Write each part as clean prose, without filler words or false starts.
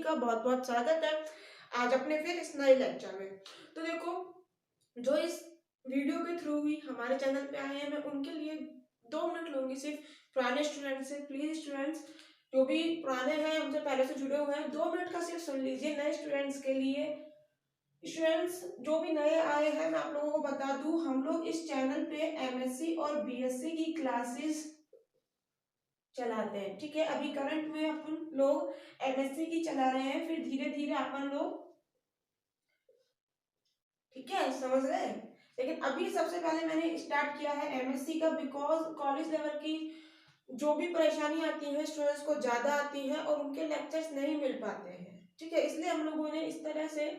का बहुत बहुत स्वागत है आज अपने फिर इस नए लेक्चर में। तो देखो, जो इस वीडियो के थ्रू ही हमारे चैनल पे आए हैं, मैं उनके लिए 2 मिनट लूंगी सिर्फ पुराने स्टूडेंट्स से। प्लीज स्टूडेंट्स जो भी पुराने हैं, हमसे पहले से जुड़े हुए हैं, 2 मिनट का सिर्फ सुन लीजिए। नए स्टूडेंट्स के लिए, स्टूडेंट्स जो भी नए आए हैं, मैं आप लोगों को बता दूं, हम लोग इस चैनल पे एमएससी और बीएससी की क्लासेस चलाते हैं। ठीक है, अभी करंट में अपन लोग एमएससी की चला रहे हैं, फिर धीरे धीरे अपन लोग, ठीक है, समझ रहे हैं। लेकिन अभी सबसे पहले मैंने स्टार्ट किया है एमएससी का, बिकॉज कॉलेज लेवल की जो भी परेशानी आती है स्टूडेंट्स को ज्यादा आती है और उनके लेक्चर्स नहीं मिल पाते हैं। ठीक है, इसलिए हम लोगों ने इस तरह से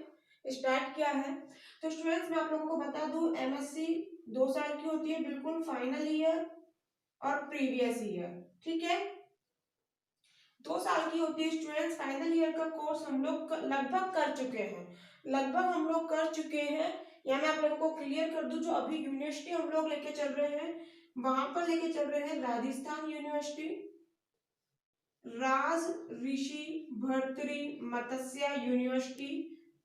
स्टार्ट किया है। तो स्टूडेंट्स मैं आप लोगों को बता दूं, एमएससी 2 साल की होती है, बिल्कुल फाइनल ईयर और प्रीवियस ईयर। ठीक है, 2 साल की होती है स्टूडेंट्स। फाइनल ईयर का कोर्स हम लोग लगभग कर चुके हैं, लगभग हम लोग कर चुके हैं। या मैं आप लोगों को क्लियर कर दूं, जो अभी यूनिवर्सिटी हम लोग लेके चल रहे हैं, वहां पर लेके चल रहे हैं राजस्थान यूनिवर्सिटी, राज ऋषि भर्तृ मत्स्य यूनिवर्सिटी।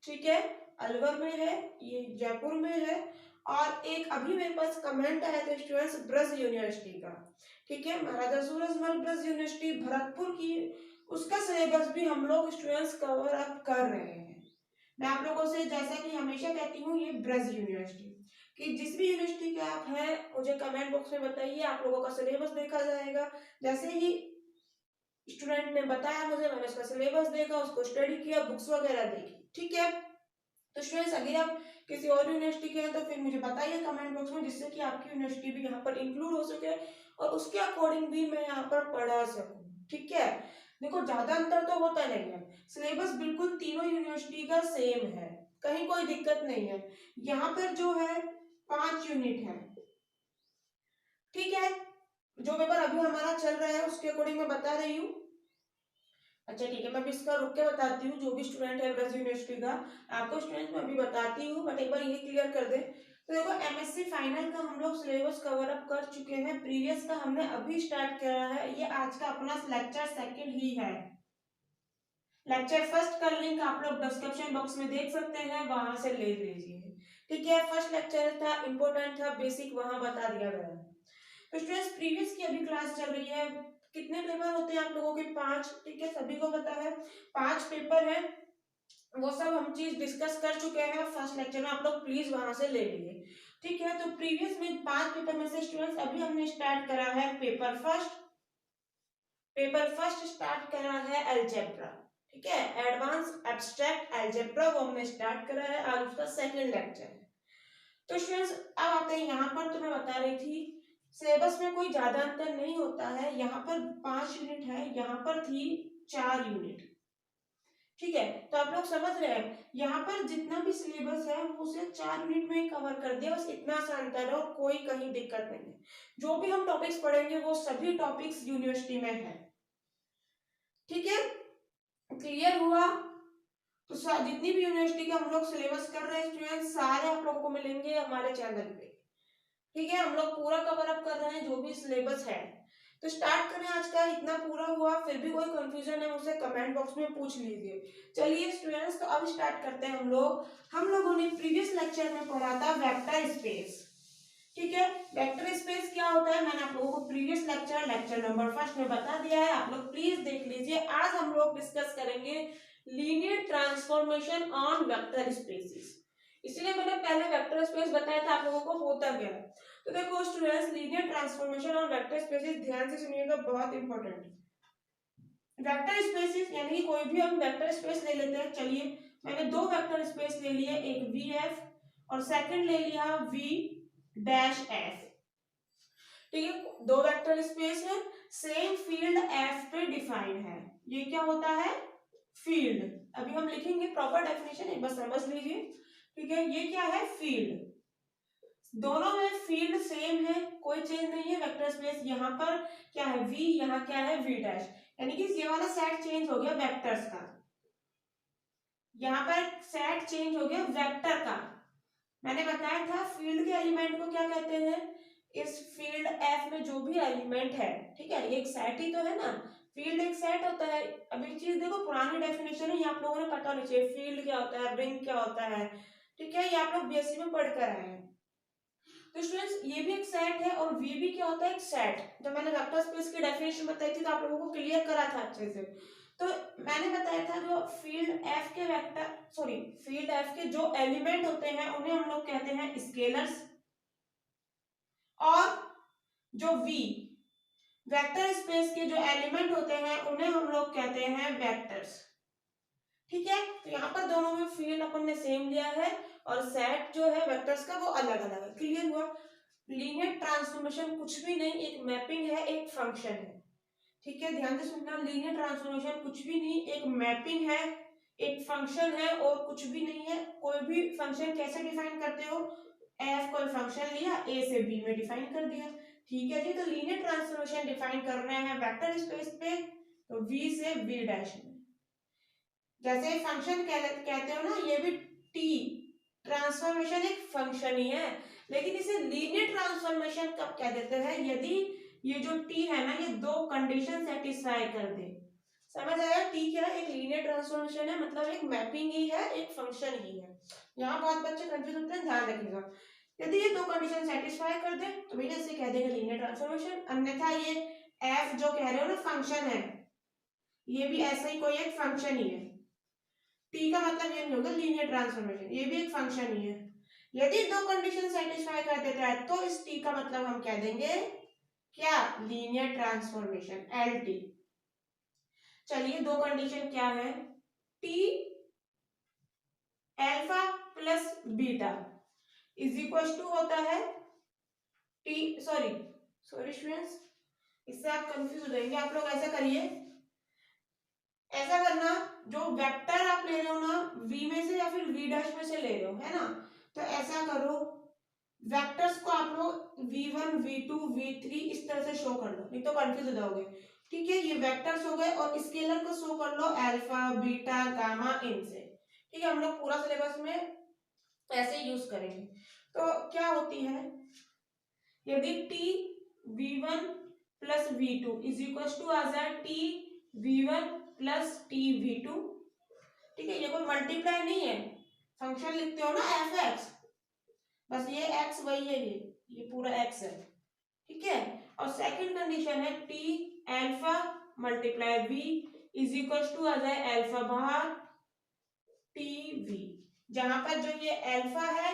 ठीक है, अलवर में है, ये जयपुर में है। और एक अभी मेरे पास कमेंट आया था स्टूडेंट्स, ब्रज यूनिवर्सिटी का। ठीक है, महाराजा सूरजमल ब्रज यूनिवर्सिटी भरतपुर की, उसका सिलेबस भी हम लोग स्टूडेंट्स कवर अप कर रहे हैं। मैं आप लोगों से जैसा कि हमेशा कहती हूँ, ये ब्रज यूनिवर्सिटी कि जिस भी यूनिवर्सिटी के आप हैं, मुझे कमेंट बॉक्स में बताइए, आप लोगों का सिलेबस देखा जाएगा। जैसे ही स्टूडेंट ने बताया मुझे, मैंने उसका सिलेबस देखा, उसको स्टडी किया, बुक्स वगैरह देखी। ठीक है, तो स्टूडेंट्स अगर आप किसी और यूनिवर्सिटी के हैं तो फिर मुझे बताइए कमेंट बॉक्स में, जिससे कि आपकी यूनिवर्सिटी भी यहाँ पर इंक्लूड हो सके और उसके अकॉर्डिंग भी मैं यहाँ पर पढ़ा सकूँ। ठीक है, देखो ज्यादा अंतर तो होता नहीं है, सिलेबस बिल्कुल तीनों यूनिवर्सिटी का सेम है, कहीं कोई दिक्कत नहीं है। यहाँ पर जो है 5 यूनिट है। ठीक है, जो पेपर अभी हमारा चल रहा है उसके अकॉर्डिंग मैं बता रही हूँ। अच्छा ठीक है, मैं भी इसका रुक के बताती हूँ। जो भी स्टूडेंट है ब्रज यूनिवर्सिटी का, आपको स्टूडेंट मैं अभी बताती हूँ, बट एक बार ये क्लियर कर दे। तो देखो, एमएससी फाइनल का हम लोग सिलेबस कवर अप कर चुके हैं, प्रीवियस का हमने अभी स्टार्ट किया है। ये आज का अपना लेक्चर सेकंड ही है। लेक्चर फर्स्ट का लिंक आप लोग डिस्क्रिप्शन बॉक्स में देख सकते हैं, वहां से ले लीजिए। ठीक है, फर्स्ट लेक्चर था, इंपॉर्टेंट था, बेसिक वहां बता दिया गया है। तो स्टूडेंट्स प्रीवियस की अभी क्लास चल रही है। कितने पेपर होते हैं आप लोगों के? 5। ठीक है, सभी को पता है 5 पेपर है, वो सब हम चीज डिस्कस कर चुके हैं फर्स्ट लेक्चर में, आप लोग प्लीज वहां से ले लीजिए। ठीक है, तो प्रीवियस में 5 पेपर में से स्टूडेंट्स अभी हमने स्टार्ट करा है paper first. Paper first start करा है अलजेब्रा। ठीक है, एडवांस एब्स्ट्रैक्ट अलजेब्रा, वो हमने स्टार्ट करा है, आज उसका सेकंड लेक्चर है। तो स्टूडेंट्स अब आते हैं यहाँ पर, तो मैं बता रही थी सिलेबस में कोई ज्यादा अंतर नहीं होता है। यहाँ पर 5 यूनिट है, यहाँ पर थी 4 यूनिट। ठीक है, तो आप लोग समझ रहे हैं, यहाँ पर जितना भी सिलेबस है वो उसे 4 यूनिट में ही कवर कर दिया, बस इतना सा अंतर है और कोई कहीं दिक्कत नहीं है। जो भी हम टॉपिक्स पढ़ेंगे वो सभी टॉपिक्स यूनिवर्सिटी में है। ठीक है, क्लियर हुआ? तो जितनी भी यूनिवर्सिटी का हम लोग सिलेबस कर रहे हैं स्टूडेंट्स, सारे आप लोगों को मिलेंगे हमारे चैनल पे। ठीक है, हम लोग पूरा कवर अप कर रहे हैं जो भी सिलेबस है। तो स्टार्ट करें आज का, इतना पूरा हुआ। फिर भी कोई कंफ्यूजन है मुझसे कमेंट बॉक्स में पूछ लीजिए। चलिए स्टूडेंट्स, तो अब स्टार्ट करते हैं हम लोग। हम लोगों ने प्रीवियस लेक्चर में पढ़ा था वेक्टर स्पेस। ठीक है, वेक्टर स्पेस क्या होता है मैंने आप लोगों को प्रीवियस लेक्चर नंबर 1 में बता दिया है, आप लोग प्लीज देख लीजिए। आज हम लोग डिस्कस करेंगे linear transformation on vector spaces. इसलिए मैंने पहले वेक्टर स्पेस बताया था आप लोगों को होता क्या है। तो देखो students, linear transformation on vector spaces ध्यान से सुनिएगा, बहुत इंपॉर्टेंट है। वेक्टर स्पेसेस यानी कि कोई भी हम वेक्टर स्पेस ले लेते हैं। चलिए, मैंने 2 वेक्टर स्पेस ले लिए, एक VF और सेकंड ले लिया V'(F). ठीक है, 2 वेक्टर स्पेस है, सेम फील्ड F पे डिफाइन है। ये क्या होता है? फील्ड। अभी हम लिखेंगे प्रॉपर डेफिनेशन, एक बार समझ लीजिए। ठीक है, ये क्या है? फील्ड। दोनों में फील्ड सेम है, कोई चेंज नहीं है। वेक्टर स्पेस यहाँ पर क्या है? V, यहाँ क्या है? V', यानी कि ये वाला सेट चेंज हो गया वेक्टर्स का, यहाँ पर सेट चेंज हो गया वेक्टर का। मैंने बताया था फील्ड के एलिमेंट को क्या कहते हैं? इस फील्ड F में जो भी एलिमेंट है, ठीक है, एक सेट ही तो है ना, फील्ड एक सेट होता है। अब एक चीज देखो, पुरानी डेफिनेशन है, ये आप लोगों ने पता होना चाहिए। फील्ड क्या होता है, रिंग क्या होता है, ठीक है, ये आप लोग बीएससी में पढ़ कर आए हैं। तो स्टूडेंट्स ये भी एक सेट है, और वी भी क्या होता है, एक सेट। जब मैंने वेक्टर स्पेस की डेफिनेशन बताई थी तो आप लोगों को क्लियर करा था अच्छे से। तो मैंने बताया था जो फील्ड एफ के वेक्टर, सॉरी, फील्ड एफ के जो एलिमेंट होते हैं उन्हें हम लोग कहते हैं स्केलर्स, और जो वी वेक्टर स्पेस के जो एलिमेंट होते हैं उन्हें हम लोग कहते हैं वेक्टर्स। ठीक है, तो यहाँ पर दोनों में फील्ड अपन ने सेम लिया है, और सेट जो है वेक्टर्स का वो अलग अलग है। क्लियर हुआ? लीनियर ट्रांसफॉर्मेशन कुछ भी नहीं, एक मैपिंग है, एक फंक्शन है। ठीक है, ध्यान से सुनना, लीनियर ट्रांसफॉर्मेशन कुछ भी नहीं, एक मैपिंग है, एक फंक्शन है, और कुछ भी नहीं है। कोई भी फंक्शन कैसे डिफाइन करते हो, एफ कोई फंक्शन लिया, ए से बी में डिफाइन कर दिया। ठीक है जी, तो लीनियर ट्रांसफॉर्मेशन डिफाइन करना है वेक्टर स्पेस पे, तो वी से वी डैश में। जैसे फंक्शन कहते हो ना, ये भी टी ट्रांसफॉर्मेशन एक फंक्शन ही है, लेकिन इसे लीनियर ट्रांसफॉर्मेशन कब कह देते हैं, यदि ये जो टी है ना, ये दो कंडीशन सेटिस्फाई कर दे। समझ आया? टी क्या है, एक लीनियर ट्रांसफॉर्मेशन है, मतलब एक मैपिंग ही है, एक फंक्शन ही है। यहाँ बहुत बच्चे कंफ्यूज होते हैं, ध्यान रखिएगा। यदि ये दो कंडीशन सेटिस्फाई कर दे तो भैया इसे कह देंगे लीनियर ट्रांसफॉर्मेशन। अन्यथा ये एफ जो कह रहे हो ना फंक्शन है, ये भी ऐसा ही कोई एक फंक्शन ही है। टी का मतलब ये नहीं होगा लीनियर ट्रांसफॉर्मेशन, ये भी एक फंक्शन ही है। यदि दो कंडीशन सेटिस्फाई कर देता है तो इस टी का मतलब हम कह देंगे क्या, लीनियर ट्रांसफॉर्मेशन, एल टी। चलिए दो कंडीशन क्या है, T alpha plus beta is equal to होता है टी, सॉरी सॉरी स्टूडेंट्स, इससे आप कंफ्यूज हो जाएंगे। आप लोग ऐसा करिए, ऐसा करना, जो वेक्टर आप ले रहे हो ना, v में से या फिर v डैश में से ले रहे हो, है ना, तो ऐसा करो, वेक्टर्स को आप लोग v1 v2 v3 इस तरह से शो कर लो, नहीं तो कंफ्यूज हो जाओगे। ठीक है, ये वेक्टर्स हो गए, और स्केलर को शो कर लो अल्फा बीटा गामा इन से। ठीक है, हम लोग पूरा सिलेबस में ऐसे यूज करेंगे। तो क्या होती है, यदि t v1 plus v2 is equal to आ जाए t v1 plus T v2, ठीक है, ये कोई मल्टीप्लाई नहीं है, फंक्शन लिखते हो ना एफ एक्स, बस ये एक्स वही है, ये पूरा एक्स है। ठीक है, और सेकंड कंडीशन है T alpha multiply V is equal to आ जाए अल्फा बाहर टी वी, जहां पर जो ये अल्फा है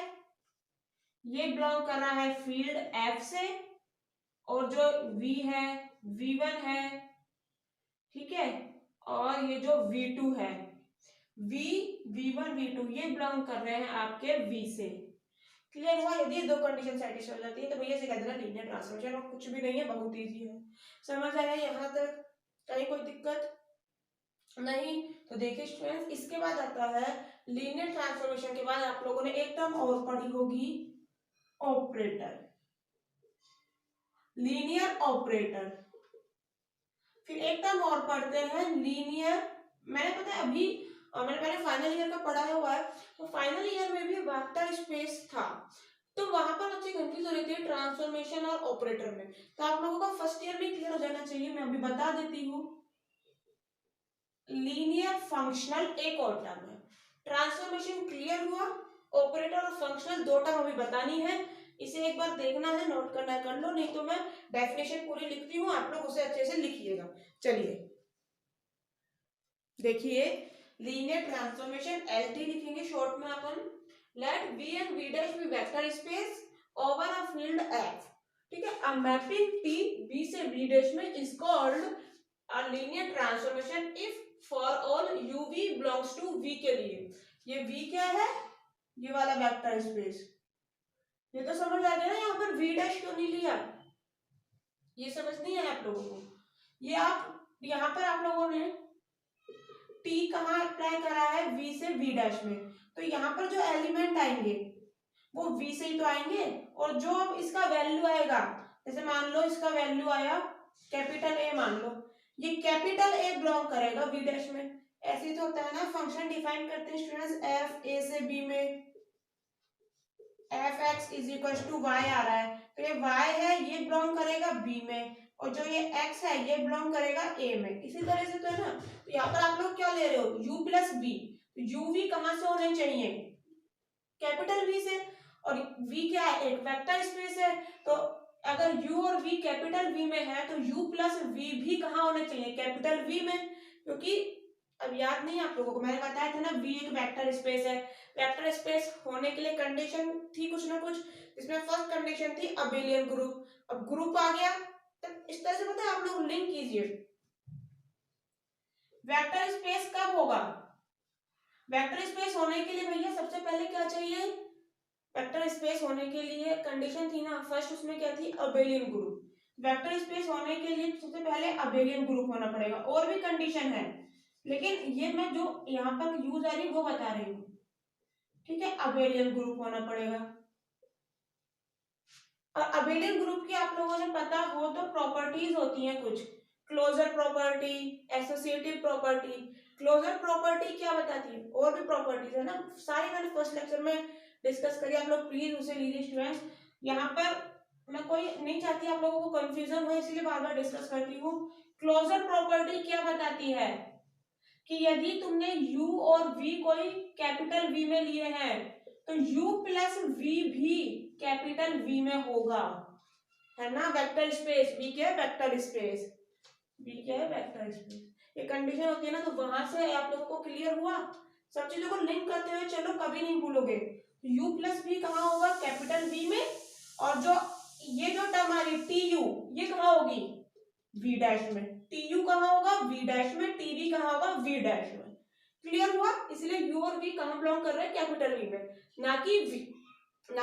ये बिलोंग कर रहा है फील्ड एफ से, और जो v है v1 है, ठीक है, और ये जो v2 है v1 v2 ये बिलोंग कर रहे हैं आपके v से। क्लियर हुआ? यदि दो कंडीशन सेटिस्फाई हो जाती है तो भैया इसे कहते हैं लीनियर ट्रांसफॉर्मेशन, और कुछ भी नहीं है, बहुत इजी है। समझ आया यहाँ तक? कहीं कोई दिक्कत नहीं? तो देखिए स्टूडेंट्स, इसके बाद आता है लीनियर ट्रांसफॉर्मेशन के बाद आप लोगों ने एक टर्म और पढ़ी होगी, ऑपरेटर, लीनियर ऑपरेटर। फिर एक टर्म और पढ़ते हैं लीनियर, मैंने पता है अभी मैंने फाइनल ईयर का पढ़ा हुआ है, तो फाइनल ईयर में भी वेक्टर स्पेस था, तो वहां पर बच्चे कंफ्यूज हो रहे थे ट्रांसफॉर्मेशन और ऑपरेटर में, तो आप लोगों का फर्स्ट ईयर में क्लियर हो जाना चाहिए। मैं अभी बता देती हूँ, लीनियर फंक्शनल एक और टर्म है, ट्रांसफॉर्मेशन क्लियर हुआ, ऑपरेटर और फंक्शनल दो टर्म अभी बतानी है, इसे एक बार देखना है, नोट करना है, कर लो, नहीं तो मैं डेफिनेशन पूरी लिखती हूँ, आप लोग उसे अच्छे से लिखिएगा। चलिए देखिए, लीनियर ट्रांसफॉर्मेशन एलटी लिखेंगे शॉर्ट में अपन, let v and v dash be vector space over a field f, ठीक है, अ मैपिंग t b से v डैश में is called a linear transformation if for all uv belongs to v के लिए। ये v क्या है, ये वाला वेक्टर स्पेस, ये तो समझ आ गया ना, यहाँ पर v डैश क्यों नहीं लिया, ये समझ नहीं है आप लोगों को। ये आप यहाँ पर आप लोगों ने t कहाँ अप्लाई करा है, v से v डैश में, तो यहाँ पर जो एलिमेंट आएंगे वो v से ही तो आएंगे, और जो अब इसका वैल्यू आएगा, जैसे मान लो इसका वैल्यू आया कैपिटल A, मान लो ये कैपिटल A बिलोंग करेगा v डैश में, ऐसे ही तो होता है ना, फंक्शन डिफाइन करते हैं स्टूडेंट्स f a से b में, f x is equal to y आ रहा है, तो ये y है, ये बिलोंग करेगा b में, और जो ये x है ये बिलोंग करेगा a में। इसी तरह से तो है ना, तो यहाँ पर आप लोग क्या ले रहे हो, u प्लस v, तो u v कहाँ से होने चाहिए, कैपिटल V से, और V क्या है, एक वेक्टर स्पेस है, तो अगर U और V कैपिटल V में है तो U प्लस V भी कहाँ होने चाहिए, कैपिटल V में, क्योंकि अब याद नहीं आप लोगों को मैंने बताया था ना V एक वेक्टर स्पेस है। वेक्टर स्पेस होने के लिए कंडीशन थी कुछ ना कुछ, इसमें फर्स्ट कंडीशन थी अबेलियन ग्रुप। अब ग्रुप आ गया तो इस तरह से पता है आप लोग लिंक कीजिए। वेक्टर स्पेस कब होगा, वेक्टर स्पेस होने के लिए भैया सबसे पहले क्या चाहिए, वेक्टर स्पेस होने के लिए कंडीशन थी ना फर्स्ट, उसमें क्या थी, अबेलियन ग्रुप। वेक्टर स्पेस होने के लिए सबसे पहले अबेलियन ग्रुप होना पड़ेगा, और भी कंडीशन है लेकिन ये मैं जो यहाँ पर यूज आ रही वो बता रही हूँ, ठीक है। अबेलियन ग्रुप होना पड़ेगा, और अबेलियन ग्रुप की आप लोगों ने पता हो तो प्रॉपर्टीज होती हैं कुछ, closure property, associative property. Closure property क्या बताती है, और भी प्रॉपर्टीज है ना, सारी मैंने फर्स्ट लेक्चर में डिस्कस करिए, आप लोग प्लीज उसे लीजिए स्टूडेंट्स। यहाँ पर मैं कोई नहीं चाहती आप लोगों को कंफ्यूजन हो, इसलिए बार बार डिस्कस करती हूँ। क्लोजर प्रॉपर्टी क्या बताती है कि यदि तुमने u और v कोई कैपिटल V में लिए हैं तो u प्लस v भी कैपिटल V में होगा, है ना। वेक्टर स्पेस V क्या है, वेक्टर स्पेस V क्या है, वेक्टर स्पेस, ये कंडीशन होती है ना, तो वहां से आप लोगों को क्लियर हुआ। सब चीजों को लिंक करते हुए चलो, कभी नहीं भूलोगे। u प्लस v कहाँ होगा, कैपिटल V में, और जो ये जो टर्म आ रही टी यू ये कहाँ होगी, v डैश में। टी यू कहाँ होगा, v डैश में, टी वी कहाँ होगा, v डैश में। क्लियर हुआ, इसलिए u और v कहाँ बिलोंग कर रहे हैं, कैपिटल V में, ना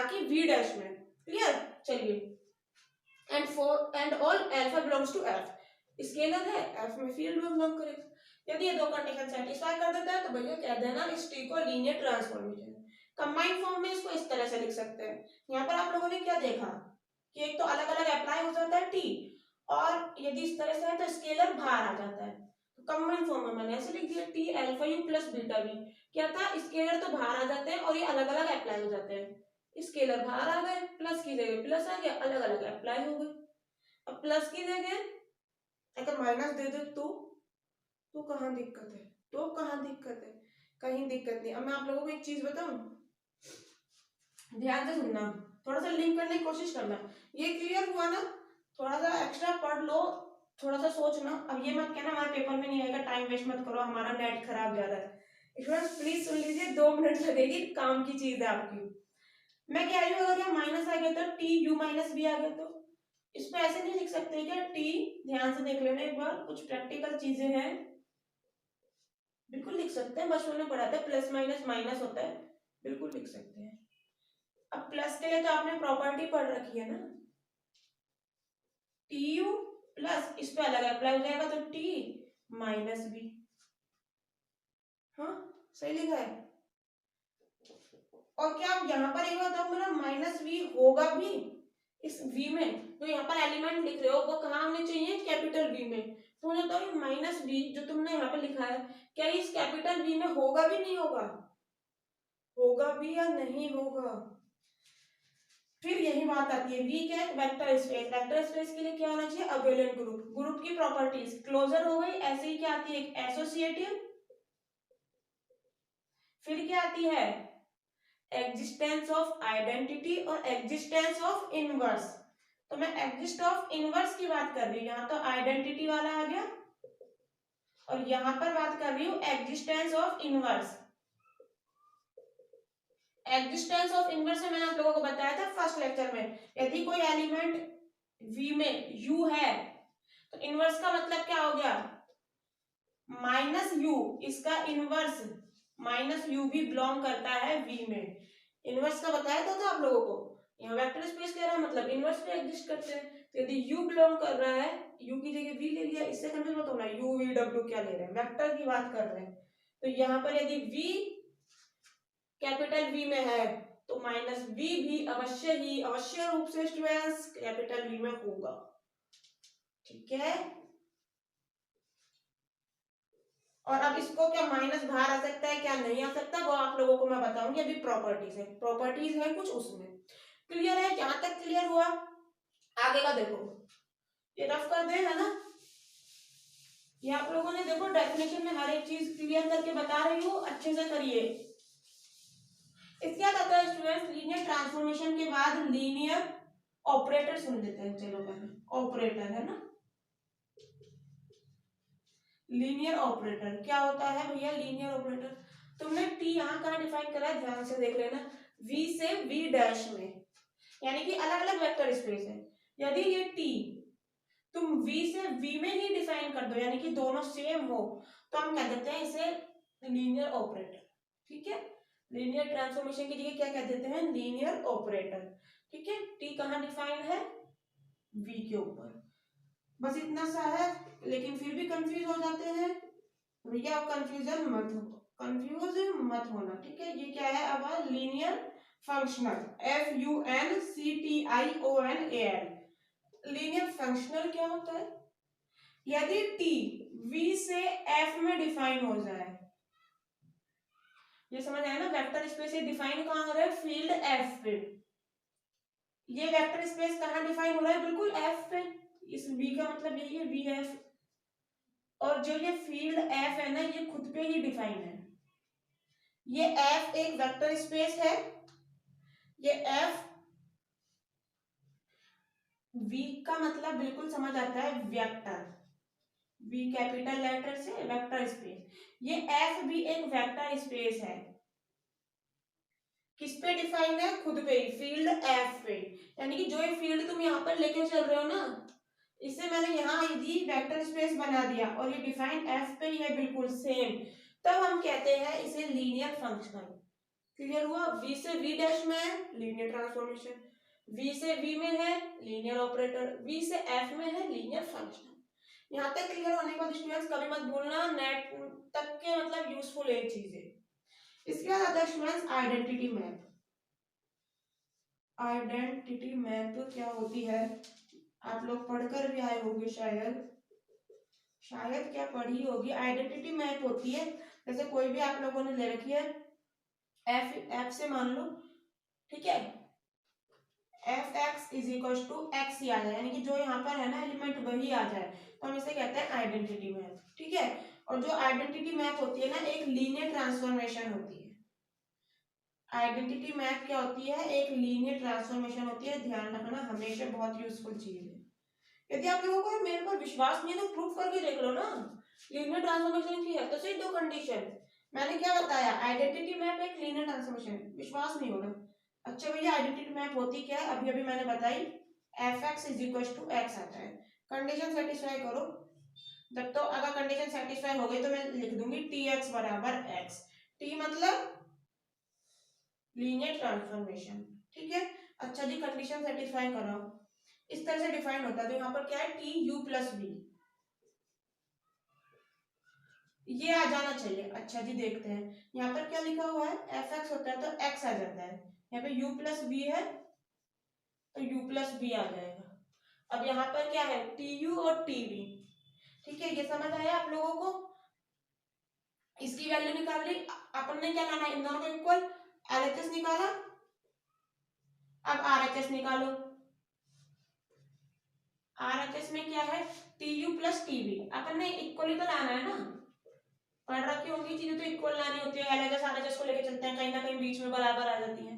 कि v डैश में। क्लियर, चलिए। And all alpha belongs to f, scalar है, f में फील्ड में बिलोंग करेगा। यदि ये दो कंडीशन सेटिस्फाई कर देता है तो भैया कह देना इस टी को लीनियर ट्रांसफॉर्मेशन। कंबाइंड फॉर्म में इसको इस तरह से लिख सकते हैं। यहाँ पर आप लोगों ने क्या देखा कि एक तो अलग अलग अप्लाई हो जाता है टी, और यदि इस तरह से है तो स्केलर बाहर आ जाता है। तो कंबाइंड फॉर्म में मैंने ऐसे लिख दिया T alpha u plus beta V. क्या था, स्केलर तो बाहर आ जाते हैं और ये अलग अलग अप्लाई हो जाते हैं। स्केलर बाहर आ गए, प्लस की जगह प्लस आ गया, अलग अलग अप्लाई हो गए। अब प्लस की जगह अगर माइनस दे दे तो कहाँ दिक्कत है, तो कहाँ दिक्कत है, कहीं दिक्कत नहीं। अब मैं आप लोगों को एक चीज बताऊं, ध्यान से सुनना, थोड़ा सा लिंक करने की कोशिश करना। ये क्लियर हुआ ना, थोड़ा सा एक्स्ट्रा पढ़ लो, थोड़ा सा सोचना। अब ये मत कहना हमारे पेपर में नहीं आएगा, टाइम वेस्ट मत करो, हमारा नेट खराब जा रहा है। स्टूडेंट्स प्लीज सुन लीजिए, 2 मिनट लगेगी, काम की चीज है आपकी। मैं क्या आई हूँ, अगर यहाँ माइनस आ गया तो टी यू माइनस बी आ गया तो इसको ऐसे नहीं लिख सकते क्या, टी, ध्यान से देख लेना एक बार, कुछ प्रैक्टिकल चीजें हैं, बिल्कुल लिख सकते हैं, बचपन में पढ़ा था प्लस माइनस माइनस होता है, बिल्कुल लिख सकते हैं। अब प्लस के लिए तो आपने प्रॉपर्टी पढ़ रखी है ना, टी यू प्लस इस पे अलग अप्लाई हो जाएगा तो टी माइनस बी, हाँ सही लिखा है। और क्या आप यहाँ पर एक बात मेरा माइनस वी होगा भी इस v में, जो यहाँ पर एलिमेंट लिख रहे हो वो कहाँ होने चाहिए, कैपिटल V में। तो मुझे बताओ माइनस v जो तुमने यहाँ पर लिखा है क्या इस कैपिटल V में होगा भी नहीं होगा, होगा भी या नहीं होगा। फिर यही बात आती है v क्या है, वेक्टर स्पेस। वेक्टर स्पेस के लिए क्या होना चाहिए, अबेलियन ग्रुप। ग्रुप की प्रॉपर्टीज क्लोजर हो गई, ऐसे ही क्या आती है, एक एसोसिएटिव, फिर क्या आती है, एग्जिस्टेंस ऑफ आइडेंटिटी और एग्जिस्टेंस ऑफ इनवर्स। तो मैं एग्जिस्ट ऑफ इनवर्स की बात कर रही हूँ, यहाँ तो आइडेंटिटी वाला आ गया, और यहाँ पर बात कर रही हूँ existence of inverse. Existence of inverse में मैंने आप लोगों को बताया था फर्स्ट लेक्चर में, यदि कोई एलिमेंट V में U है तो इनवर्स का मतलब क्या हो गया, माइनस U, इसका इनवर्स माइनस U भी बिलोंग करता है V में। इनवर्स का बताया था आप लोगों को, यहाँ वेक्टर स्पेस कह रहा है मतलब इनवर्स में एग्जिस्ट करते हैं। तो यदि U बिलोंग कर रहा है, U की जगह V ले लिया, इससे कंफ्यूज मत होना, U V W क्या ले रहे हैं, वेक्टर की बात कर रहे हैं। तो यहाँ पर यदि V कैपिटल V में है तो माइनस V भी अवश्य रूप से स्टूडेंट्स कैपिटल V में होगा, ठीक है। और अब इसको क्या माइनस बाहर आ सकता है क्या नहीं आ सकता, वो आप लोगों को मैं बताऊंगी, अभी प्रॉपर्टीज है कुछ उसमें। क्लियर है, जहां तक क्लियर हुआ, आगे का देखो। ये रफ कर दे, है ना। ये आप लोगों ने देखो डेफिनेशन में हर एक चीज क्लियर करके बता रही हूँ, अच्छे से करिए। इसके बाद आता है स्टूडेंट्स लीनियर ट्रांसफॉर्मेशन के बाद लीनियर ऑपरेटर सुन लेते हैं। चलो पहले ऑपरेटर, है ना। लीनियर ऑपरेटर क्या होता है भैया? लीनियर ऑपरेटर तुमने टी यहाँ कहाँ डिफाइन करा है, ध्यान से देख लेना। वी से वी डैश में, यानी कि अलग अलग वेक्टर स्पेस है। यदि ये टी तुम वी से वी में ही डिफाइन कर दो, यानी कि दोनों सेम हो, तो हम कह देते हैं इसे लीनियर ऑपरेटर। ठीक है, लीनियर ट्रांसफॉर्मेशन की जगह क्या कह देते हैं? Linear operator. ठीक है, टी कहाँ डिफाइन है? वी के ऊपर। बस इतना सा है, लेकिन फिर भी कंफ्यूज हो जाते हैं भैया। आप कंफ्यूज मत होना। ठीक है, ये क्या है अब? Linear functional, FUNCTIONAL। Linear functional क्या होता है? यदि टी वी से एफ में डिफाइन हो जाए, ये समझ आया ना? वेक्टर स्पेस से डिफाइन कहाँ हो रहा है? फील्ड एफ पे। ये वेक्टर स्पेस कहाँ डिफाइन हो रहा है? बिल्कुल एफ पे। इस वी का मतलब यही है, वी एफ। और जो ये फील्ड एफ है ना, ये खुद पे ही डिफाइन है। ये एफ एक वेक्टर स्पेस है। ये एफ, वी का मतलब बिल्कुल समझ आता है, वेक्टर। वी कैपिटल लेटर से वेक्टर स्पेस। ये एफ भी एक वेक्टर स्पेस है। किस पे डिफाइन है? खुद पे ही, फील्ड एफ पे। यानी कि जो ये फील्ड तुम यहाँ पर लेके चल रहे हो ना, इसे मैंने यहाँ दी वेक्टर स्पेस बना दिया, और ये डिफाइन एफ पे ही है बिल्कुल सेम। तब हम कहते हैं इसे लीनियर फंक्शनल। क्लियर हुआ? वी से वी डैश में है, लीनियर ट्रांसफॉर्मेशन। वी से वी में है, लीनियर ऑपरेटर। वी से एफ में है, लीनियर फंक्शनल। यहाँ तक क्लियर होने के बाद स्टूडेंट्स कभी मत भूलना, नेट तक के मतलब यूजफुल एक चीज है। इसके बाद आता है students identity map. Identity map क्या होती है? आप लोग पढ़कर भी आए होंगे शायद, क्या पढ़ी होगी। आइडेंटिटी मैप होती है, जैसे कोई भी आप लोगों ने ले रखी है, एफ से मान लो, ठीक है, F X is equal to X ही आ जाए, यानी कि जो यहाँ पर है ना एलिमेंट वही आ जाए, तो हम इसे कहते हैं आइडेंटिटी मैप। ठीक है, और जो आइडेंटिटी मैप होती है ना, एक लीनियर ट्रांसफॉर्मेशन होती है। आइडेंटिटी मैप क्या होती है? एक लीनियर ट्रांसफॉर्मेशन होती है। ध्यान रखना, हमेशा बहुत यूजफुल चीज है। यदि आप लोगों को मेरे पर विश्वास नहीं है तो प्रूफ करके देख लो ना। लीनियर ट्रांसफॉर्मेशन की है तो सिर्फ दो कंडीशन मैंने क्या बताया? आइडेंटिटी मैप एक लीनियर ट्रांसफॉर्मेशन। विश्वास नहीं होगा? अच्छा भैया, आइडेंटिटी मैप होती क्या है? अभी अभी मैंने बताई, F X is equal to X आता है। कंडीशन सेटिस्फाई करो। जब तो अगर कंडीशन सेटिस्फाई हो गई तो मैं लिख दूंगी टी एक्स बराबर एक्स। टी मतलब लीनियर ट्रांसफॉर्मेशन। ठीक है, अच्छा जी, कंडीशन सेटिस्फाई कराओ। इस तरह से डिफाइन होता है। तो यहाँ पर क्या है? टी यू प्लस बी, ये आ जाना चाहिए। अच्छा जी, देखते हैं यहाँ पर क्या लिखा हुआ है। एफ एक्स होता है तो एक्स आ जाता है। यहाँ पे यू प्लस बी है तो यू प्लस बी आ जाएगा। अब यहाँ पर क्या है? टी यू और टी बी। ठीक है, ये समझ आया आप लोगों को? इसकी वैल्यू निकाल ली। अपन ने क्या करना है? इन दोनों को इक्वल, एलएचएस निकाला। अब आरएचएस निकालो। आरएचएस में क्या है? T U plus T B. अपन ने इक्वल ही तो लाना है ना, पढ़ रखी होंगी चीजें तो इक्वल लानी होती है। एलएचएस आरएचएस को लेके चलते हैं, कहीं ना कहीं बीच में बराबर आ जाती है।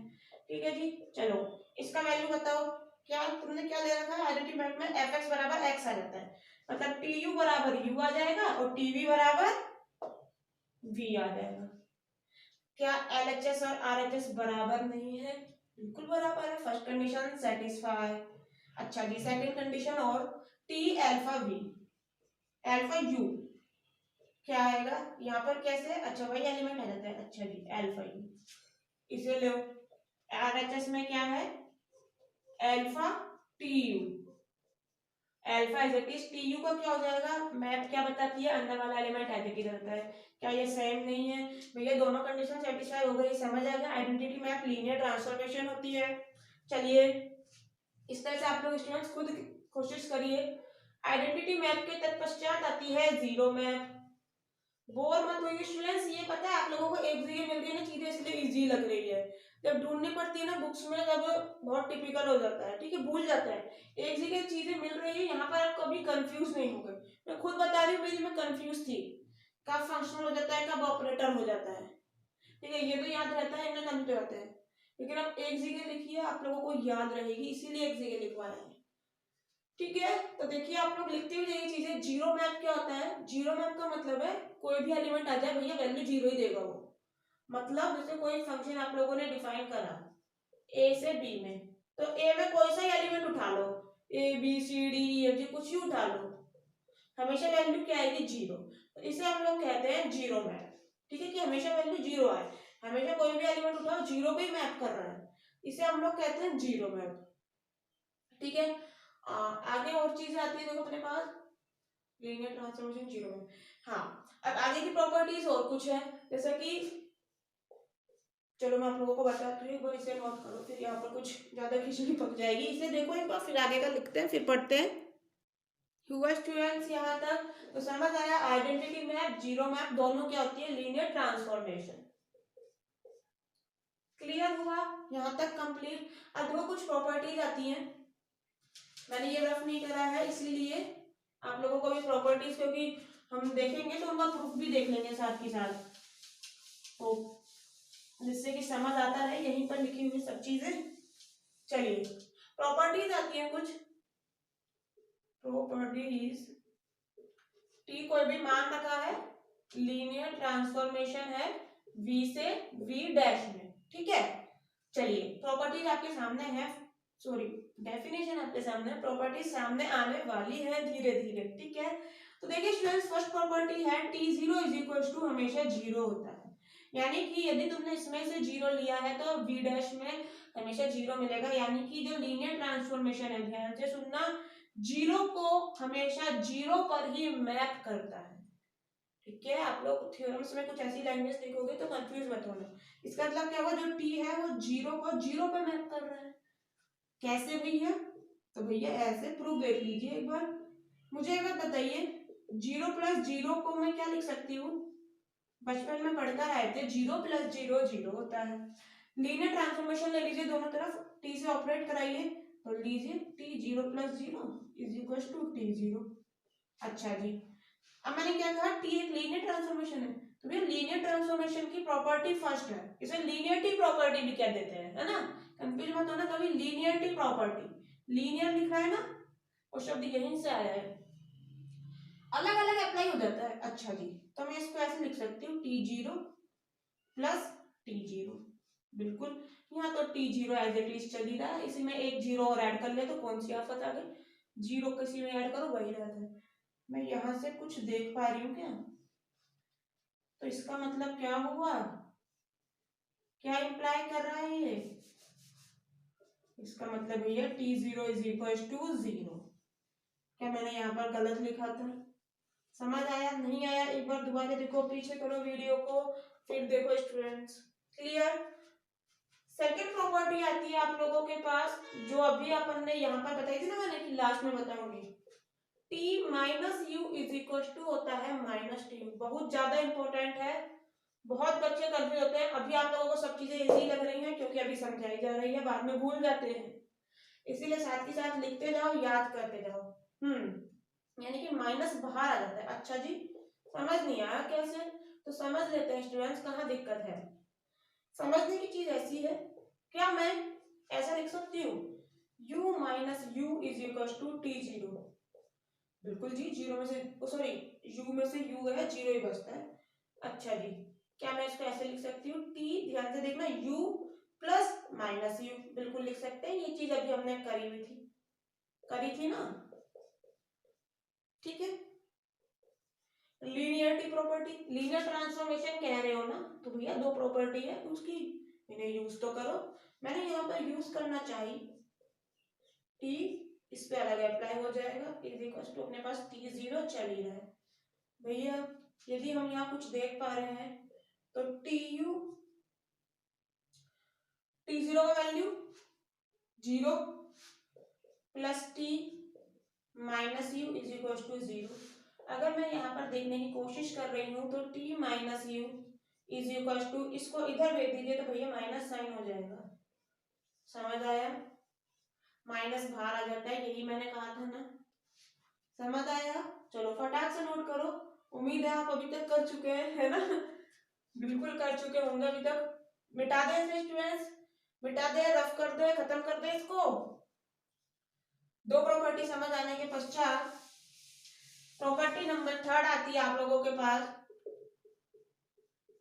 ठीक है जी, चलो इसका वैल्यू बताओ। क्या तुमने क्या ले रखा है? आइडेंटिटी मैप में एफ एक्स बराबर एक्स आ जाता है, मतलब टी यू बराबर यू आ जाएगा और टीवी बराबर वी आ जाएगा। क्या एलएचएस और आरएचएस बराबर नहीं है? बिल्कुल बराबर है। First condition satisfy. अच्छा जी, सेकंड कंडीशन, और T alpha V alpha u क्या आएगा यहाँ पर? कैसे? अच्छा, वही एलिमेंट आ जाता है। अच्छा जी, अल्फा यू, इसे लो। आरएचएस में क्या है? Alpha T U. Alpha is it is T U का क्या हो जाएगा? मैप क्या बताती है? अंदर वाला एलिमेंट एज इट इज रहता है। क्या ये सेम नहीं है? भैया दोनों कंडीशन सेटिस्फाई हो गई, समझ आ गया। आइडेंटिटी मैप लीनियर ट्रांसफॉर्मेशन होती है। चलिए, इस तरह से आप लोग स्टूडेंट्स खुद कोशिश करिए। आइडेंटिटी मैप के तत्पश्चात आती है जीरो मैप। बोर मत होइए स्टूडेंट्स, ये पता है आप लोगों को एक जगह मिल गई ना चीजें, इसलिए इजी लग रही है। जब ढूंढनी पड़ती है ना बुक्स में, जब बहुत टिपिकल हो जाता है, ठीक है, भूल जाता है। एक जगह चीजें मिल रही है, यहाँ पर आप कभी कंफ्यूज नहीं हो गए। मैं खुद बता रही हूँ, मेरी मैं कंफ्यूज थी, कब फंक्शनल हो जाता है, कब ऑपरेटर हो जाता है, ठीक है, ये तो याद रहता है, इनमें कंफ्यूज होता है। लेकिन अब एक जगह लिखी है, आप लोगों को याद रहेगी, इसीलिए एक जगह लिखवाया है, ठीक है। तो देखिए आप लोग लिखते हुए जाइए चीजें। जीरो मैप क्या होता है? जीरो मैप का मतलब है कोई भी एलिमेंट आ जाए भैया वैल्यू जीरो ही देगा वो। मतलब जैसे कोई फंक्शन आप लोगों ने डिफाइन करा ए से बी में, तो ए में कोई सा एलिमेंट उठा लो, A B C D E F G कुछ ही उठा लो, हमेशा वैल्यू क्या आएगी? जीरो। तो इसे हम लोग कहते हैं जीरो मैप, ठीक है, कि हमेशा वैल्यू जीरो आए, हमेशा कोई भी एलिमेंट उठाओ जीरो पे ही मैप कर रहा है, इसे हम लोग कहते हैं जीरो मैप, ठीक है। आगे और चीजें आती है देखो अपने पास, लीनियर ट्रांसफॉर्मेशन जीरो मैप। हाँ, अब आगे की प्रॉपर्टीज और कुछ है, जैसे कि चलो मैं आप लोगों को बताती हूँ, एक बार इसे नोट करो, फिर यहाँ पर कुछ ज्यादा खिचड़ी पक जाएगी, इसे देखो एक बार, फिर आगे का लिखते हैं, फिर पढ़ते हैं। हुआ स्टूडेंट्स यहाँ तक? तो समझ आया, आइडेंटिटी मैप जीरो मैप दोनों क्या होती है? Linear transformation. क्लियर हुआ यहाँ तक? कंप्लीट। अब देखो कुछ प्रॉपर्टीज आती हैं, मैंने ये रफ नहीं करा है इसीलिए आप लोगों को भी प्रॉपर्टीज, क्योंकि हम देखेंगे तो उनका प्रूफ भी देख लेंगे साथ ही साथ, तो जिससे कि समझ आता रहे, यहीं पर लिखी हुई सब चीजें। चलिए प्रॉपर्टीज आती है कुछ प्रॉपर्टीज। टी कोई भी मान रखा है, लीनियर ट्रांसफॉर्मेशन है वी से वी डैश में, ठीक है। चलिए प्रॉपर्टीज आपके सामने है, सॉरी डेफिनेशन आपके सामने, प्रॉपर्टी सामने आने वाली है धीरे धीरे, ठीक है। तो देखिए स्टूडेंट्स, फर्स्ट प्रॉपर्टी है T zero is equal to हमेशा जीरो होता है, यानी कि यदि तुमने इसमें से जीरो लिया है तो वी डैश में हमेशा जीरो मिलेगा, यानी कि जो लीनियर ट्रांसफॉर्मेशन है, ध्यान से सुनना, जीरो को हमेशा जीरो पर ही मैप करता है, ठीक है। आप लोग थ्योरम्स में कुछ ऐसी लैंग्वेज देखोगे तो कंफ्यूज मत होना, इसका मतलब क्या होगा, जो टी है वो जीरो को जीरो पे मैप कर रहा है। कैसे भैया? तो भैया ऐसे प्रूफ देख लीजिए एक बार, मुझे एक बार बताइए, जीरो प्लस जीरो को मैं क्या लिख सकती हूँ? बचपन में पढ़कर आए थे, जीरो प्लस जीरो जीरो होता है। लीनियर ट्रांसफॉर्मेशन ले लीजिए, दोनों तरफ टी से ऑपरेट कराइए, तो लीजिए T zero plus zero is equal to T zero. अच्छा जी, अब मैंने क्या कहा, टी एक लीनियर ट्रांसफॉर्मेशन है, तो भैया लीनियर ट्रांसफॉर्मेशन की प्रॉपर्टी फर्स्ट है, इसे लीनियरिटी प्रॉपर्टी भी कह देते हैं, है ना, कंफ्यूज मत होना कभी, लीनियरिटी प्रॉपर्टी, लीनियर लिख रहा है ना, वो शब्द यहीं से आया है, अलग अलग अप्लाई हो जाता है। अच्छा जी, तो मैं इसको ऐसे लिख सकती हूँ T zero plus T zero, बिल्कुल, यहाँ तो T zero as it is चल ही रहा है, इसी में एक जीरो और ऐड कर ले तो कौन सी आफत आ गई, जीरो किसी में ऐड करो वही रहता है। मैं यहाँ से कुछ देख पा रही हूँ क्या? तो इसका मतलब क्या हुआ, क्या इंप्लाई कर रहा है ये? इसका मतलब भैया T zero is equal to zero. क्या मैंने यहाँ पर गलत लिखा था? समझ आया नहीं आया? एक बार दोबारा देखो, पीछे करो वीडियो को, फिर देखो स्टूडेंट्स। क्लियर? सेकंड प्रॉपर्टी आती है आप लोगों के पास, जो अभी अपन ने यहाँ पर बताई थी ना मैंने, कि लास्ट में बताऊंगी, T minus U is equal to होता है माइनस टी। बहुत ज्यादा इंपॉर्टेंट है, बहुत बच्चे कंफ्यूज होते हैं। अभी आप लोगों को सब चीजें इजी लग रही हैं क्योंकि अभी समझाई जा रही है, बाद में भूल जाते हैं, इसीलिए साथ के साथ लिखते जाओ, याद करते जाओ। यानी कि माइनस बाहर आ जाता है। अच्छा जी, समझ नहीं आया कैसे? तो समझ लेते हैं स्टूडेंट्स, कहाँ दिक्कत है। समझने की चीज ऐसी है, क्या मैं ऐसा लिख सकती हूँ, u minus U is equal to T zero? बिल्कुल जी, जीरो में से सॉरी u में से u है, जीरो ही बचता है। अच्छा जी, क्या मैं इसको ऐसे लिख सकती हूँ, t, ध्यान से देखना, u प्लस माइनस यू, बिल्कुल लिख सकते हैं, ये चीज अभी हमने करी थी ना, ठीक है। लीनियरिटी प्रॉपर्टी, लीनियर ट्रांसफॉर्मेशन कह रहे हो ना, तो भैया दो प्रॉपर्टी है उसकी, इन्हें यूज तो करो। मैंने यहाँ पर यूज करना चाहिए, टी इस पे अलग अप्लाई हो जाएगा, इज इक्वल टू अपने पास टी जीरो चल ही रहा है भैया। यदि हम यहाँ कुछ देख पा रहे हैं तो टी यू, टी जीरो का value zero plus T minus U is equal to zero. अगर मैं यहाँ पर देखने की कोशिश कर रही हूँ तो T minus U is equal to, इसको इधर भेज दीजिए तो भैया माइनस साइन हो जाएगा, समझ आया, माइनस बाहर आ जाता है, यही मैंने कहा था ना, समझ आया। चलो फटाक से नोट करो, उम्मीद है आप अभी तक कर चुके हैं, है ना, बिल्कुल कर चुके होंगे अभी तक। मिटा दे इसे स्टूडेंट्स, मिटा दे, रफ कर दे, खत्म कर दे इसको। दो प्रॉपर्टी समझ आने के पश्चात प्रॉपर्टी नंबर थर्ड आती है आप लोगों के पास,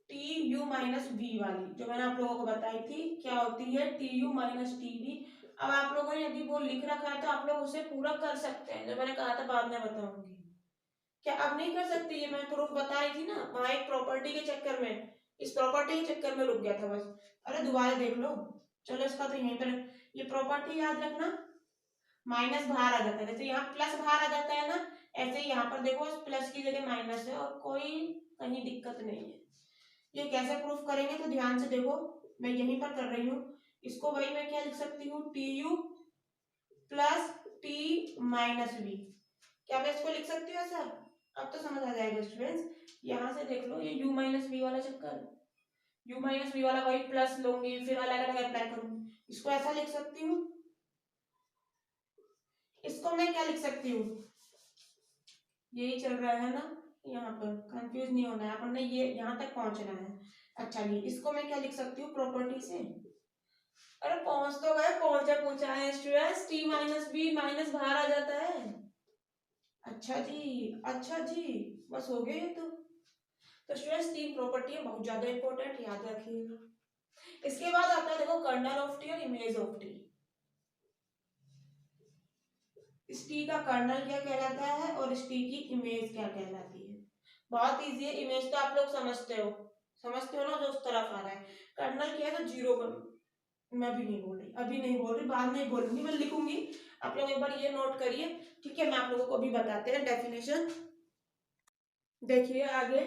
टी यू माइनस बी वाली, जो मैंने आप लोगों को बताई थी, क्या होती है, T U minus T B. अब आप लोगों ने यदि वो लिख रखा है तो आप लोग उसे पूरा कर सकते हैं, जो मैंने कहा था बाद में बताऊंगी। क्या अब नहीं कर सकते, ये मैं प्रूफ बता रही थी ना, वहां एक प्रॉपर्टी के चक्कर में, इस प्रॉपर्टी के चक्कर में रुक गया था बस। अरे दोबारा देख लो, चलो इसका तो यहीं पर, ये प्रॉपर्टी याद रखना, माइनस बाहर आ जाता है, जैसे यहाँ प्लस बाहर आ जाता है ना, ऐसे ही यहाँ पर देखो प्लस की जगह माइनस है और कोई कहीं दिक्कत नहीं है। ये कैसे प्रूफ करेंगे तो ध्यान से देखो, मैं यहीं पर कर रही हूँ, इसको वही मैं क्या लिख सकती हूँ, T U plus T minus B, क्या मैं इसको लिख सकती हूँ ऐसा? अब तो समझ आ जाएगा स्टूडेंट्स, यहाँ से देख लो, ये u माइनस बी वाला चक्कर, u माइनस बी वाला वही प्लस लूंगी, फिर अलग अलग अप्लाई करूंगी, इसको ऐसा लिख सकती हूँ, इसको मैं क्या लिख सकती हूँ, यही चल रहा है ना, यहाँ पर कंफ्यूज नहीं होना है अपन ने, ये यहाँ तक पहुंचना है। अच्छा जी, इसको मैं क्या लिख सकती हूँ प्रॉपर्टी से, अरे पहुंच तो गए, पहुंचा पूछा है students, T minus B minus बाहर आ जाता है। अच्छा जी, अच्छा जी, बस हो गया ये तो स्टूडेंट्स तीन प्रॉपर्टी है, बहुत ज्यादा इंपॉर्टेंट, याद रखिएगा। इसके बाद आता है देखो कर्नल ऑफ टी और इमेज ऑफ टी। इस टी का कर्नल क्या कहलाता है और इस टी की इमेज क्या कहलाती है। बहुत इजी है, इमेज तो आप लोग समझते हो ना, जो उस तरफ आ रहा है। कर्नल क्या है तो जीरो पर, मैं भी नहीं बोल रही, अभी नहीं बोल रही, बाद में बोलूंगी, मैं लिखूंगी, आप लोग एक बार ये नोट करिए, ठीक है। मैं आप लोगों को अभी बताते हैं डेफिनेशन, देखिए आगे,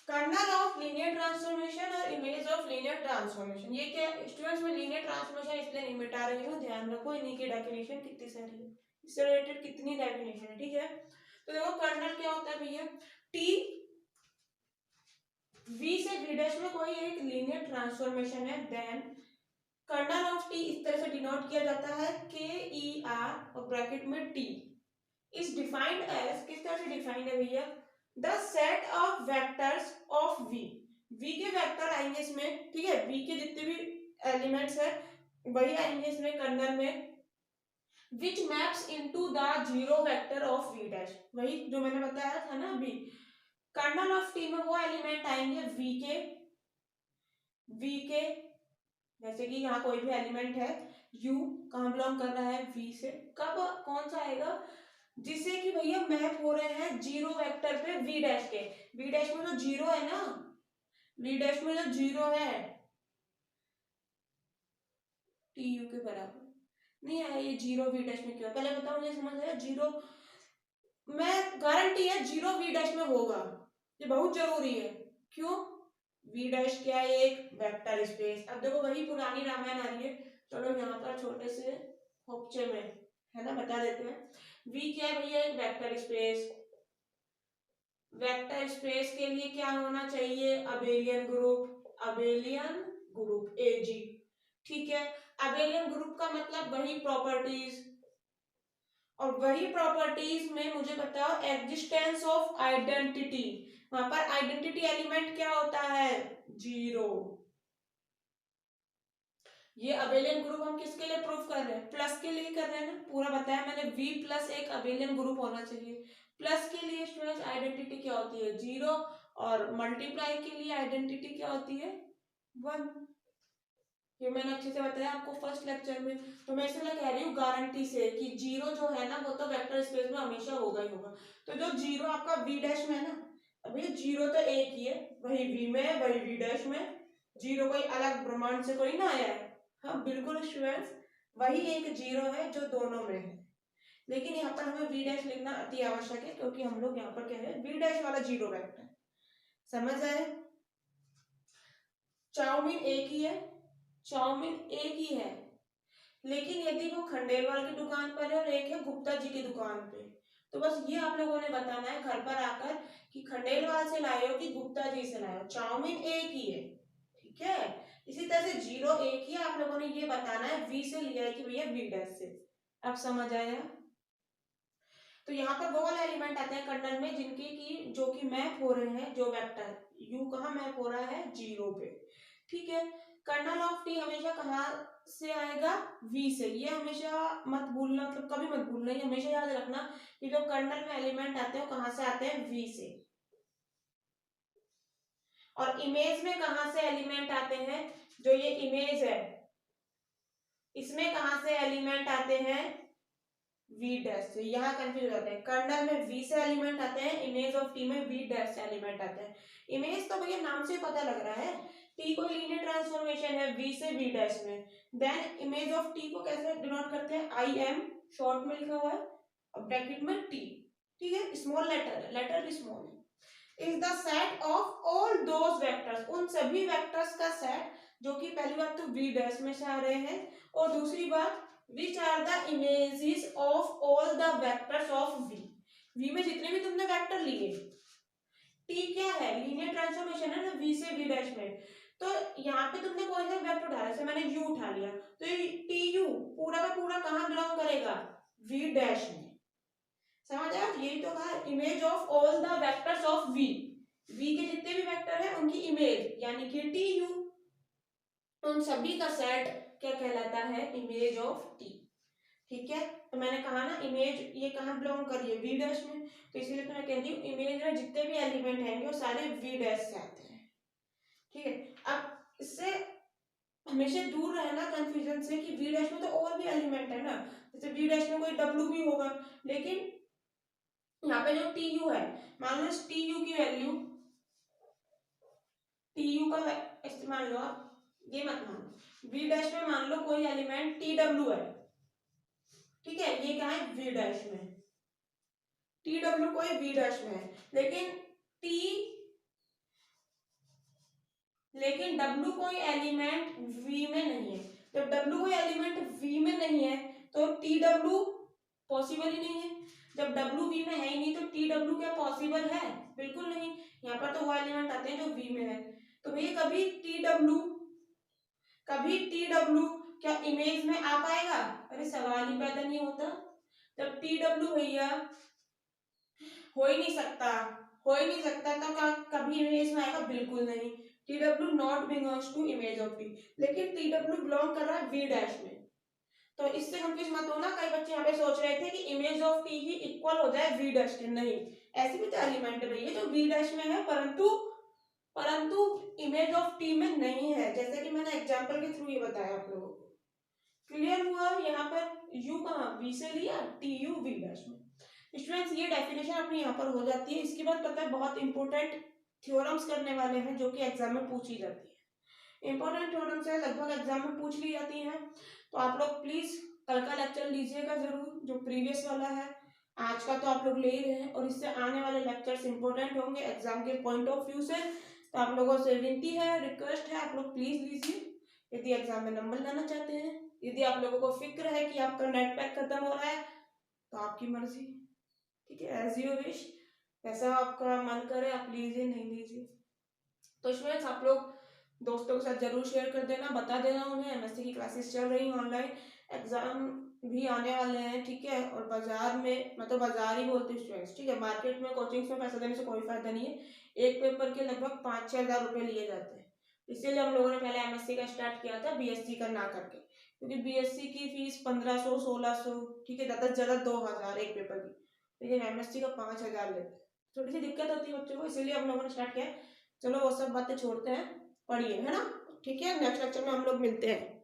कर्नल ऑफ लीनियर ट्रांसफॉर्मेशन और इमेज ऑफ लीनियर ट्रांसफॉर्मेशन। ये क्या स्टूडेंट्स, में लीनियर ट्रांसफॉर्मेशन इसलिए नहीं मिटा रही हूँ, ध्यान रखो इन्हीं की डेफिनेशन कितनी सारी है, इससे रिलेटेड कितनी डेफिनेशन है, ठीक है। तो देखो कर्नल क्या होता है भैया, टी वी से वी डैश में कोई एक लीनियर ट्रांसफॉर्मेशन है, देन कर्नल ऑफ टी इस तरह से डिनोट किया जाता है, के ई आर और ब्रैकेट में टी इज डिफाइंड एज, किस तरह से डिफाइंड है भैया, the set of vectors of V, V के वेक्टर आएंगे इसमें, ठीक है, वी के जितने भी एलिमेंट्स है वही आएंगे इसमें कर्नल में, which maps into the zero vector of V dash, वही जो मैंने बताया था ना अभी, कर्नल ऑफ टी में वो एलिमेंट आएंगे वी के, जैसे कि यहाँ कोई भी एलिमेंट है, u कहाँ बिलोंग कर रहा है, v से, कब कौन सा आएगा, जिससे कि भैया मैप हो रहे हैं जीरो वेक्टर पे v डैश के, v डैश में जो जीरो है ना, v डैश में जो जीरो है टी यू के बराबर नहीं आया, ये जीरो v डैश में क्यों, पहले बताओ मुझे, समझ आया, जीरो, मैं गारंटी है जीरो v डैश में होगा, ये बहुत जरूरी है, क्यों, v डैश क्या है, एक वेक्टर स्पेस। अब देखो वही पुरानी रामायण आ रही है, चलो यहाँ पर छोटे से होपचे में है ना बता देते हैं, v क्या है भैया, एक वेक्टर स्पेस, वेक्टर स्पेस के लिए क्या होना चाहिए, अबेलियन ग्रुप एजी, ठीक है। अबेलियन ग्रुप का मतलब वही प्रॉपर्टीज, और वही प्रॉपर्टीज में मुझे बताओ एग्जिस्टेंस ऑफ आइडेंटिटी, वहां पर आइडेंटिटी एलिमेंट क्या होता है, जीरो। ये अबेलियन ग्रुप हम किसके लिए प्रूफ कर रहे हैं, प्लस के लिए कर रहे हैं ना, पूरा बताया मैंने, v प्लस एक अबेलियन ग्रुप होना चाहिए, प्लस के लिए स्टूडेंट्स आइडेंटिटी क्या होती है, जीरो, और मल्टीप्लाई के लिए आइडेंटिटी क्या होती है, 1। ये मैंने अच्छे से बताया आपको फर्स्ट लेक्चर में, तो मैं इसलिए कह रही हूँ गारंटी से कि जीरो जो है ना वो तो वेक्टर स्पेस में हमेशा होगा ही होगा। तो जो जीरो आपका वी डैश में है ना, अभी जीरो तो एक ही है, वही वी में है वही वी डैश में, जीरो कोई अलग ब्रह्मांड से कोई ना आया है, हाँ बिल्कुल स्टूडेंट्स, वही एक जीरो है जो दोनों में है, लेकिन यहाँ पर हमें वी डैश लिखना अति आवश्यक है, क्योंकि हम लोग यहाँ पर कह रहे हैं वी डैश वाला जीरो वेक्टर, समझ आए। चाउमीन एक ही है, चाउमीन एक ही है, लेकिन यदि वो खंडेलवाल की दुकान पर है और एक है गुप्ता जी की दुकान पे, तो बस ये आप लोगों ने बताना है घर पर आकर कि खंडेलवाल से लाए हो कि गुप्ता जी से लाए हो, चाउमीन एक ही है, ठीक है। इसी तरह से 0 एक ही है, आप लोगों ने ये बताना है वी से लिया है कि भैया वी डैश से। अब समझ आया। तो यहाँ पर वो वाले एलिमेंट आते हैं कर्नल में जिनके की जो कि मैप हो रहे हैं, जो वेक्टर u कहाँ मैप हो रहा है 0 पे, ठीक है। कर्नल ऑफ t हमेशा कहाँ से आएगा v से, ये हमेशा मत भूलना, मतलब कभी मत भूलना, ये हमेशा याद रखना कि जो कर्नल में एलिमेंट आते हैं वो कहाँ से आते हैं v से। और इमेज में कहाँ से एलिमेंट आते हैं, जो ये इमेज है इसमें कहाँ से एलिमेंट आते हैं वी डैश से। यहाँ कंफ्यूज हो जाते हैं, कर्नल में वी से एलिमेंट आते हैं, इमेज ऑफ टी में वी डैश से एलिमेंट आते हैं। इमेज तो भैया नाम से पता लग रहा है, टी कोई लीनियर ट्रांसफॉर्मेशन है वी से वी डैश में। देन इमेज ऑफ टी को कैसे डिनोट करते हैं, आई एम शॉर्ट में लिखा हुआ है और ब्रैकेट में टी, ठीक है, स्मॉल लेटर, लेटर भी स्मॉल है। Is the set of all those vectors, उन सभी वेक्टर्स का सेट जो कि पहली बात तो वी डैश में से आ रहे हैं, और दूसरी बात which are the images of all the vectors of v। v में जितने भी तुमने वेक्टर लिए, t क्या है लीनियर ट्रांसफॉर्मेशन है ना v से v डैश में, तो यहाँ पे तुमने कोई सा वेक्टर उठा, जैसे मैंने u उठा लिया, तो ये tu पूरा का पूरा कहाँ बिलोंग करेगा v डैश में। समझ आया, यही तो कहा image of all the vectors of v, v के जितने भी वेक्टर हैं उनकी इमेज यानी कि tu, उन सभी का सेट क्या कहलाता है इमेज ऑफ टी, ठीक है। तो मैंने कहा ना इमेज ये कहाँ बिलोंग कर रही है वी डैश में, तो इसीलिए तो मैं कहती हूँ इमेज में जितने भी एलिमेंट हैं वो सारे वी डैश से आते हैं, ठीक है। अब इससे हमेशा दूर रहना कंफ्यूजन से कि वी डैश में तो और भी एलिमेंट है ना, जैसे वी डैश में कोई डब्ल्यू भी होगा, लेकिन यहाँ पे जो टी यू है, मान लो टी यू की वैल्यू, टी यू का इस्तेमाल लो आप, ये मत मानो, वी डैश में मान लो कोई एलिमेंट टी डब्ल्यू है, ठीक है, ये क्या है वी डैश में, टी डब्ल्यू कोई वी डैश में है, लेकिन डब्ल्यू कोई एलिमेंट वी में नहीं है। जब डब्ल्यू कोई एलिमेंट वी में नहीं है तो टी डब्ल्यू पॉसिबल ही नहीं है। जब डब्ल्यू वी में है ही नहीं तो टी डब्ल्यू क्या पॉसिबल है, बिल्कुल नहीं। यहाँ पर तो वो एलिमेंट आते हैं जो वी में है, तो भैया कभी टी डब्ल्यू क्या इमेज में आ पाएगा, अरे सवाल ही पैदा नहीं होता। जब टी डब्ल्यू भैया हो ही नहीं सकता, तो क्या कभी इमेज में आएगा, बिल्कुल नहीं। T W not belongs to image of T, लेकिन टी डब्ल्यू बिलोंग कर रहा है वी डैश में, तो इससे कंफ्यूज मत होना। कई बच्चे यहाँ पे सोच रहे थे कि image of T he equal हो जाए वी डैश के, नहीं, ऐसी भी तो एलिमेंट है भैया जो वी डैश में है परंतु इमेज ऑफ टी में नहीं है, जैसे कि मैंने एग्जांपल के थ्रू ये बताया आप लोगों को। क्लियर हुआ, यहाँ पर u कहाँ v से लिया, टी यू वी डैश में। स्टूडेंट्स ये डेफिनेशन अपनी यहाँ पर हो जाती है। इसके बाद पता है बहुत इंपॉर्टेंट थ्योरम्स करने वाले हैं जो कि एग्जाम में पूछी जाती है। इंपॉर्टेंट थ्योरम्स है, लगभग एग्जाम में पूछ ली जाती हैं, तो आप लोग प्लीज कल का लेक्चर लीजिएगा जरूर, जो प्रीवियस वाला है। आज का तो आप लोग ले ही रहे हैं और इससे आने वाले लेक्चर्स इंपॉर्टेंट होंगे एग्जाम के पॉइंट ऑफ व्यू से, तो आप लोगों से विनती है, रिक्वेस्ट है, आप लोग प्लीज लीजिए यदि एग्जाम में नंबर लाना चाहते हैं। यदि आप लोगों को फिक्र है कि आपका नेट पैक खत्म हो रहा है तो आपकी मर्जी, ठीक है, एज यू विश, ऐसा आपका मन करे आप लीजिए, नहीं लीजिए। तो स्टूडेंट्स आप लोग दोस्तों के साथ जरूर शेयर कर देना, बता देना उन्हें एमएससी की क्लासेस चल रही हैं ऑनलाइन, एग्जाम भी आने वाले हैं, ठीक है। और बाजार में, मैं तो बाजार ही बोलती हूँ स्टूडेंट्स, ठीक है, मार्केट में कोचिंग्स में पैसा देने से कोई फायदा नहीं है। एक पेपर के लगभग 5-6 हज़ार रुपये लिए जाते हैं, इसीलिए हम लोगों ने पहले एमएससी का स्टार्ट किया था बीएससी का ना करके, क्योंकि बीएससी की फीस 1500-1600, ठीक है, ज्यादा से ज्यादा 2000 एक पेपर की, लेकिन एमएससी का 5000 लेते हैं। थोड़ी सी दिक्कत होती है बच्चों को, इसीलिए हम लोगों ने स्टार्ट किया। चलो वो सब बातें छोड़ते हैं, पढ़िए, है ना, ठीक है। नेक्स्ट लेक्चर में हम लोग मिलते हैं।